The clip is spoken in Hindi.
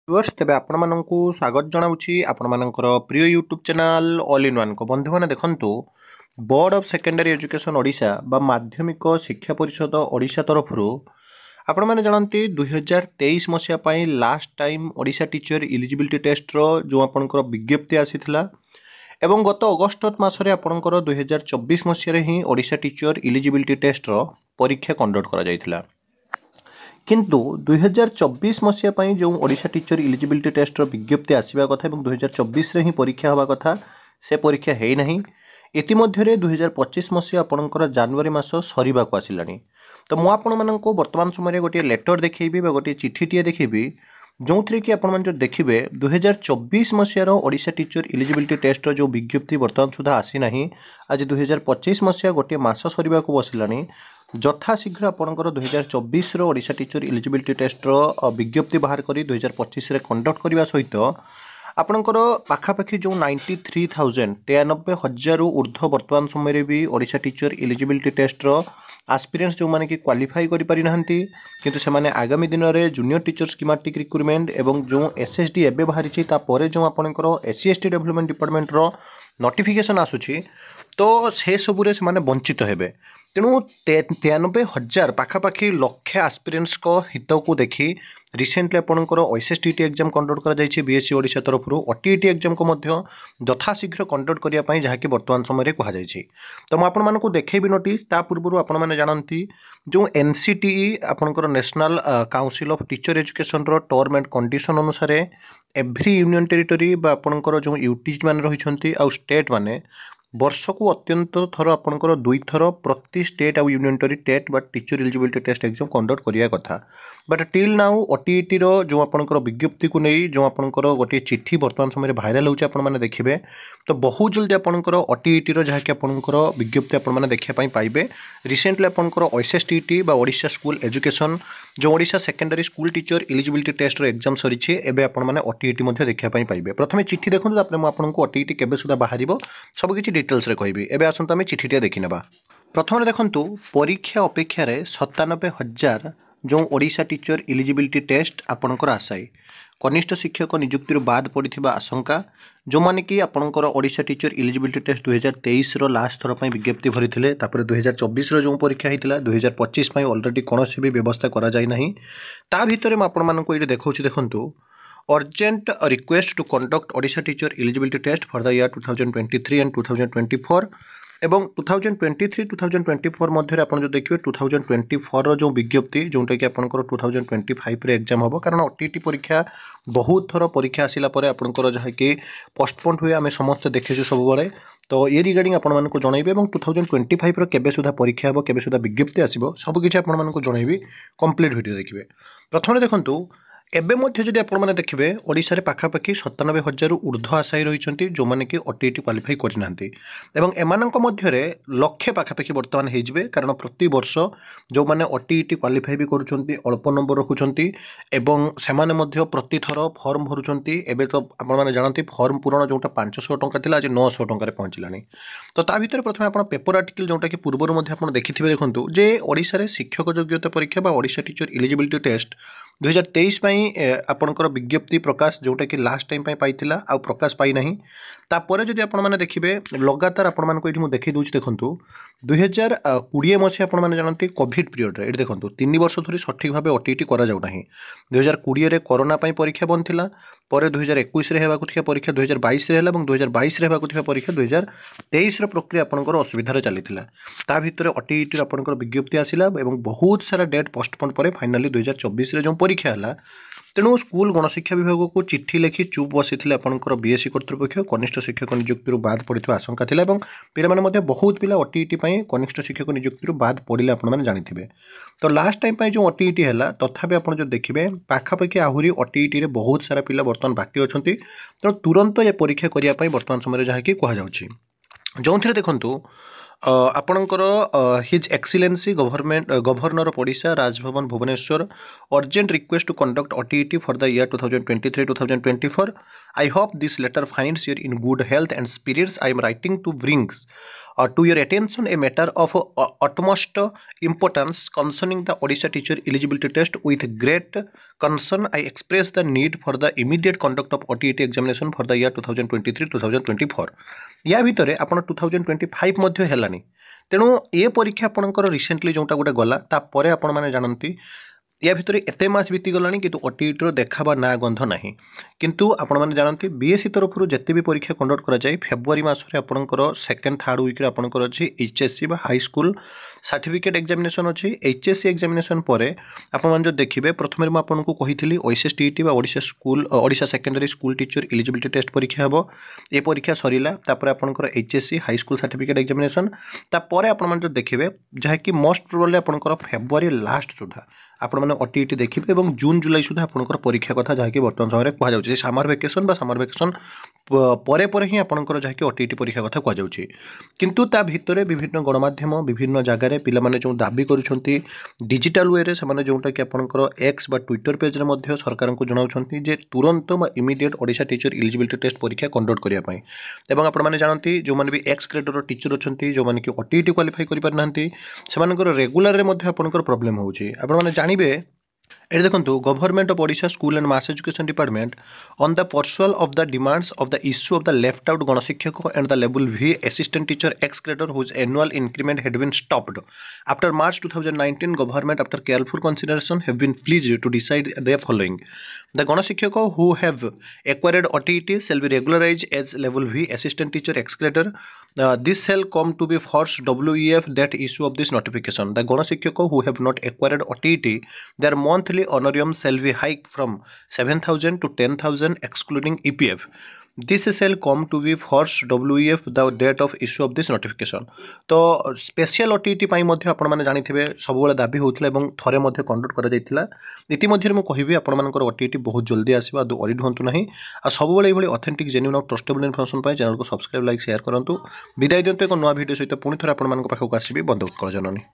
व्यूअर्स तेबे आपण माननकु स्वागत जनाउछि आपण मानकर प्रिय YouTube channel all in one को बंधु माने देखंतु board of secondary education Odisha बा माध्यमिक शिक्षा परिषद ओडिशा तरफरु आपण माने जानंती 2023 मसिया पई last time Odisha teacher eligibility test रो जो आपनकर विज्ञप्ति आसीथिला एवं गत अगस्त मासरे आपनकर 2024 मसिया रे ही ओडिशा टीचर एलिजिबिलिटी टेस्ट रो परीक्षा कंडक्ट करा जायथिला किंतु 2024 मसिया पई जो ओडिशा टीचर एलिजिबिलिटी टेस्ट रो विज्ञप्ति आसीबा कथा एवं 2024 रे ही परीक्षा होबा कथा से परीक्षा हेई नहीं इतिमध्य 2025 मसिया आपनकर जनवरी मास सरीबा को आसिलानी तो मु आपण माननको वर्तमान समय गोटे लेटर देखैबी बा गोटे चिठीटिए देखैबी जो कि आपण जो देखिए 2024 मसीहार ओडिशा टीचर एलिजिबिलिटी टेस्ट जो विज्ञप्ति बर्तमान सुधा आसी नहीं आज 2025 मसीहा गोटे मास सरीबा को बसिलानी यथाशीघ्र आपणकर 2024 ओडिशा टीचर एलिजिबिलिटी टेस्ट विज्ञप्ति बाहर करी 2025 रे कंडक्ट करने सहित आपणकर पाखापाखि जो 93,000 ऊर्ध्व वर्तमान समय भी ओडिशा टीचर एलिजिबिलिटी टेस्ट आस्पिरेंट्स जो माने कि क्वालिफाई करि पारि नाहंती किंतु से माने आगामी दिन रे जूनियर टीचर स्कीमेटिक रिक्रूटमेंट एवं जो एसएसडी एबे बाहरी छि ता परे जो आपणकर एससीएसटी डेवलपमेंट डिपार्टमेंट रो नोटिफिकेशन आसुछि तो से सबुरे से माने वंचित हेबे तेणु 93,000 पाखापाखि लक्ष आस्पिरेंट्स को हित को देखी रिसेंटली आपणकर ओएसएसटीटी एग्जाम कंडक्ट करा जायछि बीएससी ओडिशा तरफ ओटीईटी एग्जाम को मध्य यथाशीघ्र कंडक्ट करिया पई जहाँकि वर्तमान समय कहा जायछि तो मु आपण मानकु देखैबी नोटिस ता पूर्व आपण माने जानंती जो एनसीटीई आपणकर national council of teacher education रो टर्म एंड कंडीशन अनुसार एवरी यूनियन टेरिटरी बा आपणकर जो यूटीज मान रहिछंती आ स्टेट माने वर्ष को अत्यंत थर आपणकर 2 थर प्रति स्टेट आउ यूनियन टेट but teacher eligibility test exam conduct करिया कथा बट टिल नाउ ओटीईटी रो जो आपणकर विज्ञप्ति को नहीं जो आपणकर गोटे चिट्ठी वर्तमान समय भाइराल होउछ आपण माने देखिबे तो बहुत जल्दी आपणकर ओटीईटी रो जहा कि आपणकर विज्ञप्ति आपण माने देखिया पई पाइबे रिसेंटली आपणकर ओएसएसटीटी बा ओडिशा स्कूल एजुकेशन जो Odisha secondary school teacher eligibility test रो एग्जाम सरीछि एबे आपण माने ओटीईटी मध्ये देखिया पई पाइबे प्रथमे चिट्ठी देखंतु तापर मु आपणको ओटीईटी केबे सुदा बाहरिबो सब किछि डिटेल्स रे कहबी एबे आसंत आमे चिट्ठीटिया देखि नेबा प्रथमे देखंतु परीक्षा अपेक्षा रे 97,000 जो ओडिशा टीचर एलिजिबिलिटी टेस्ट आपणकर आशाई कनिष्ठ शिक्षक नियुक्ति बाद पड़ता आशंका जो माने कि आपणकर ओडिशा टीचर एलिजिबिलिटी टेस्ट 2023 रो लास्ट थर पई विज्ञप्ति भरिथिले तापर 2024 रो जो परीक्षा हितला 2025 पई ऑलरेडी कोनोसी भी व्यवस्था करा जाय नाही ता भितरे म आपण मानको इटे देखौछि देखंतु urgent request to conduct Odisha teacher eligibility test for the year 2023 and 2024 एवं 2023-2024 मध्य आप जो देखिए 2024 रो जो विज्ञप्ति जोटा कि आपंकर 2025 रे एग्जाम हम कारण ओटीईटी परीक्षा बहुत थर परीक्षा आसिला परे आपंकर जहाँ कि पोस्टपोन हुए आम समस्त देखीचु सब बड़े तो ये रिगार्डिंग आपको जनइबे 2025 केबे सुधा परीक्षा हम केबे सुधा विज्ञप्ति आसो सबकि आपको जनइबी कंप्लीट वीडियो देखिए प्रथम देखंतु एबे मध्य जदि आपण माने देखिबे ओडिसा रे पाखापाखि 97,000 ऊर्ध्व आशायी रहिछंती जो माने कि ओटीईटी क्वालिफाई करिनांती एवं एमानंक मध्य रे लक्ष्य पाखापाखि वर्तमान हेजिबे कारण प्रति वर्ष जो माने ओटीईटी क्वालिफाई भी करूछंती अल्प नंबर रखुछंती एवं सेमाने मध्य प्रति थर फॉर्म भरुछंती एबे तो आपण माने जानंती फॉर्म पूरण जोटा 500 टंका थिला आज 900 टंका रे पहुंचलानी तो ता भितर प्रथमे आपण पेपर आर्टिकल जोटा कि पूर्व मध्य आपण देखिथिबे देखंतु जे ओडिसा रे शिक्षक योग्यता परीक्षा बा ओडिसा टीचर एलिजिबिलिटी टेस्ट 2023 आपणकर विज्ञप्ति प्रकाश जोटा कि लास्ट टाइम पाइथिला आ प्रकाश पाई नहीं तापर जदि आपण माने देखिबे लगातार आपण मानको एठी मु देखि दोछि देखंतु 2020 मसिया आपण माने जानंती कोविड पीरियड रे एठी देखंतु 3 वर्ष धरि सठिक भाबे ओटीईटी करा जाउ नाही 2020 रे कोरोना पई परीक्षा बंथिला परे 2021 रे हेबाकु थिया परीक्षा 2022 रे हेला एवं 2022 रे हेबाकु थिया परीक्षा 2023 रे प्रक्रिया आपणकर असुविधा रे चलीथिला ता भितरे ओटीईटी आपणकर विज्ञप्ति आसिला एवं बहुत सारा डेट पोस्टपोन परे फाइनली 2024 रे जो परीक्षा हला तेणु स्कूल गणशिक्षा विभाग को चिट्ठी लिखि चुप बसी आपंकर बीएससी कर्तृपक्ष कनिष्ठ शिक्षक नियुक्ति बाद पड़ता आशंका थिला एवं पिला माने मध्य बहुत पिला ओटीईटी कनिष्ठ शिक्षक नियुक्ति बाद पड़े आपने जानिथिबे तो लास्ट टाइम जो ओटीईटी है तथापि आप जो देखिए पाखापाखि आहरी ओटीईटी रे बहुत सारा पिला बर्तमान बाकी अच्छा तेणु तुरंत ये परीक्षा करने वर्तमान समय जहाँ कि कहुच्छी जो थे देखूँ आपणकर his excellency governor of Odisha Raj Bhavan Bhubaneswar urgent request to conduct OTET for the year 2023-2024 I hope this letter finds your in good health and spirits I am writing to brings to your attention a matter of utmost importance concerning the Odisha teacher eligibility test. With great concern, I express the need for the immediate conduct of OTET examination for the year 2023-2024. या भितर आपण 2025 मध्य हेलानी तेणु ये परीक्षा आपणकर रिसेंटली जोटा गोटे गला तापर आपण माने जानती या भितर एते मास बीती गलानी किंतु ओटीईटी देखाबा ना गंध नाही किंतु आपण माने जानती बीएससी तरफ जते भी परीक्षा कंडक्ट करा जाय फेब्रुआरी मासरे आपणकर सेकंड थर्ड वीक रे आपणकर अछि एचएससी बा हाई स्कूल सर्टिफिकेट एग्जामिनेशन अछि एचएससी एग्जामिनेशन परे आपण मान जो देखिबे प्रथम रे म आपन को कहिथिली ओएसएसटीईटी बा Odisha secondary school teacher eligibility test परीक्षा हबो ए परीक्षा सरीला तापर आपणकर HSC high school certificate examination तापर आपण मान जो देखिबे जहा कि मोस्ट प्रोबेबली आपणकर फेब्रुआरी लास्ट सुधा आपण माने ओटीईटी देखिबे एवं जून जुलाई सुधा आपणकर परीक्षा कथा जहा कि वर्तमान समय रे कहा जाउछि समर वेकेशन परे परे ही आपणकर जहा कि ओटीईटी परीक्षा कथा कहा जाउछि किंतु ता भितरे विभिन्न गणमाध्यम विभिन्न जगह रे पिला माने जो दाबी करूछंती डिजिटल वे रे से माने जोटा कि आपणकर एक्स बा ट्विटर पेज रे मध्ये सरकार को जणाउछंती जे तुरंत बा immediate Odisha teacher eligibility test परीक्षा कंडक्ट करिया पई एवं आपण माने जानंती जो माने भी एक्स ग्रेडर टीचर अछंती जो माने कि ओटीईटी क्वालिफाई करि पर नांती से मानकर रेगुलर रे मध्ये आपणकर प्रॉब्लम होउछि आपण माने जानिबे एट देखो government of Odisha school and mass education department on the perusal of the demands of the issue of the left out Ganashikshak and the level V assistant teacher ex grader whose annual increment had been stopped after March 2019 government after careful consideration have been pleased to decide the following the Ganashikshak who have acquired OTET shall be regularized as level V assistant teacher ex grader. This shall come to be first WEF that issue of this notification. The गणशिक्षक who have not acquired OTET, their monthly honorarium shall be hiked from 7,000 to 10,000 excluding EPF. This shall come to be first WEF the date of issue of this notification. तो स्पेशल OTET पाई मध्य आपण माने जानिथिबे सब बेले दाबी होउथला एवं थरे मध्य कंडक्ट करा जायतिला इति मध्य मु कहिबी आपण मानकर OTET बहुत जल्दी आसीबा दो ऑडिट होंतु नाही आ सब बेले एभली ऑथेंटिक जेन्युइन और ट्रस्टेबल इन्फॉर्मेशन पाई चैनल को सब्सक्राइब लाइक शेयर करंतु विदाय दियंतु एक नवा वीडियो सहित पुणी थरे आपण मानक पाखक आसीबी बंद कर जननी।